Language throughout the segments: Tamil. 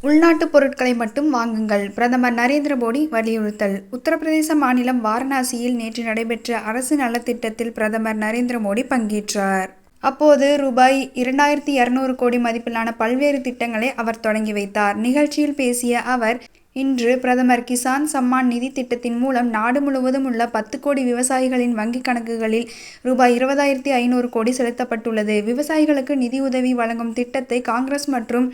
உள்நாட்டு பொருட்களை மட்டும் வாங்குங்கள் பிரதமர் நரேந்திர மோடி வலியுறுத்தல். உத்தரப்பிரதேச மாநிலம் வாரணாசியில் நேற்று நடைபெற்ற அரசு நலத்திட்டத்தில் பிரதமர் நரேந்திர மோடி பங்கேற்றார். அப்போது ரூபாய் 2200 கோடி மதிப்பிலான பல்வேறு திட்டங்களை அவர் தொடங்கி வைத்தார். நிகழ்ச்சியில் பேசிய அவர், இன்று பிரதமர் கிசான் சம்மான் நிதி திட்டத்தின் மூலம் நாடு முழுவதும் உள்ள 10 கோடி விவசாயிகளின் வங்கிக் கணக்குகளில் ரூபாய் 20,500 கோடி செலுத்தப்பட்டுள்ளது. விவசாயிகளுக்கு நிதியுதவி வழங்கும் திட்டத்தை காங்கிரஸ் மற்றும்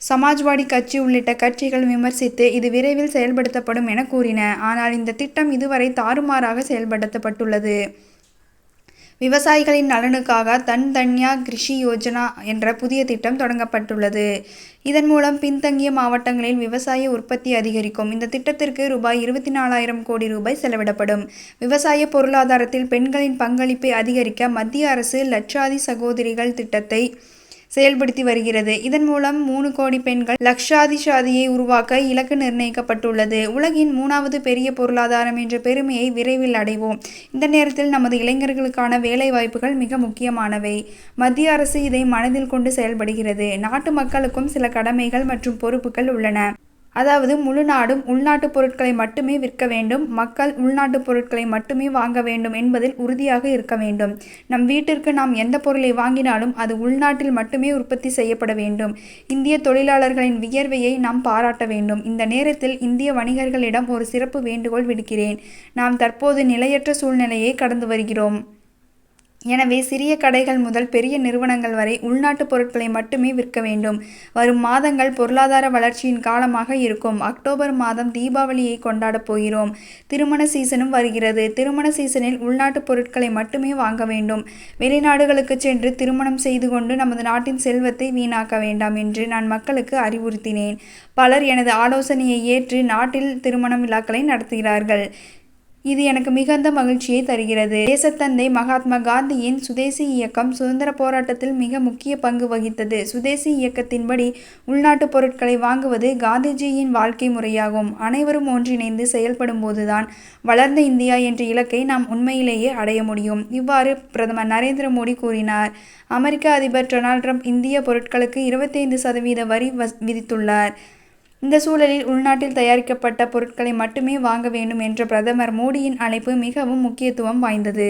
சமாஜ்வாடி கட்சி உள்ளிட்ட கட்சிகள் விமர்சித்து, இது விரைவில் செயல்படுத்தப்படும் என கூறின. ஆனால் இந்த திட்டம் இதுவரை தாறுமாறாக செயல்படுத்தப்பட்டுள்ளது. விவசாயிகளின் நலனுக்காக தன் தன்யா கிருஷி யோஜனா என்ற புதிய திட்டம் தொடங்கப்பட்டுள்ளது. இதன் மூலம் பின்தங்கிய மாவட்டங்களில் விவசாய உற்பத்தி அதிகரிக்கும். இந்த திட்டத்திற்கு ரூபாய் 24,000 கோடி ரூபாய் செலவிடப்படும். விவசாய பொருளாதாரத்தில் பெண்களின் பங்களிப்பை அதிகரிக்க மத்திய அரசு லட்சாதி சகோதரிகள் திட்டத்தை செயல்படுத்தி வருகிறது. இதன் மூலம் 3 கோடி பெண்கள் லட்சாதிசாதியை உருவாக்க இலக்கு நிர்ணயிக்கப்பட்டுள்ளது. உலகின் 3வது பெரிய பொருளாதாரம் என்ற பெருமையை விரைவில் அடைவோம். இந்த நேரத்தில் நமது இளைஞர்களுக்கான வேலை வாய்ப்புகள் மிக முக்கியமானவை. மத்திய அரசு இதை மனதில் கொண்டு செயல்படுகிறது. நாட்டு மக்களுக்கும் சில கடமைகள் மற்றும் பொறுப்புகள் உள்ளன. அதாவது, முழு நாடும் உள்நாட்டு பொருட்களை மட்டுமே விற்க வேண்டும், மக்கள் உள்நாட்டு பொருட்களை மட்டுமே வாங்க வேண்டும் என்பதில் உறுதியாக இருக்க வேண்டும். நம் வீட்டிற்கு நாம் எந்த பொருளை வாங்கினாலும் அது உள்நாட்டில் மட்டுமே உற்பத்தி செய்யப்பட வேண்டும். இந்திய தொழிலாளர்களின் வியர்வையை நாம் பாராட்ட வேண்டும். இந்த நேரத்தில் இந்திய வணிகர்களிடம் ஒரு சிறப்பு வேண்டுகோள் விடுக்கிறேன். நாம் தற்போது நிலையற்ற சூழ்நிலையை கடந்து வருகிறோம். எனவே சிறிய கடைகள் முதல் பெரிய நிறுவனங்கள் வரை உள்நாட்டு பொருட்களை மட்டுமே விற்க வேண்டும். வரும் மாதங்கள் பொருளாதார வளர்ச்சியின் காலமாக இருக்கும். அக்டோபர் மாதம் தீபாவளியை கொண்டாடப் போகிறோம். திருமண சீசனும் வருகிறது. திருமண சீசனில் உள்நாட்டு பொருட்களை மட்டுமே வாங்க வேண்டும். வெளிநாடுகளுக்கு சென்று திருமணம் செய்து கொண்டு நமது நாட்டின் செல்வத்தை வீணாக்க வேண்டாம் என்று நான் மக்களுக்கு அறிவுறுத்தினேன். பலர் எனது ஆலோசனையை ஏற்று நாட்டில் திருமண விழாக்களை நடத்துகிறார்கள். இது எனக்கு மிகுந்த மகிழ்ச்சியை தருகிறது. தேசத்தந்தை மகாத்மா காந்தியின் சுதேசி இயக்கம் சுதந்திர போராட்டத்தில் மிக முக்கிய பங்கு வகித்தது. சுதேசி இயக்கத்தின்படி உள்நாட்டு பொருட்களை வாங்குவது காந்திஜியின் வாழ்க்கை முறையாகும். அனைவரும் ஒன்றிணைந்து செயல்படும் போதுதான் வளர்ந்த இந்தியா என்ற இலக்கை நாம் உண்மையிலேயே அடைய முடியும். இவ்வாறு பிரதமர் நரேந்திர மோடி கூறினார். அமெரிக்க அதிபர் டொனால்ட் ட்ரம்ப் இந்திய பொருட்களுக்கு 25% வரி விதித்துள்ளார். இந்த சூழலில் உள்நாட்டில் தயாரிக்கப்பட்ட பொருட்களை மட்டுமே வாங்க வேண்டும் என்ற பிரதமர் மோடியின் அழைப்பு மிகவும் முக்கியத்துவம் வாய்ந்தது.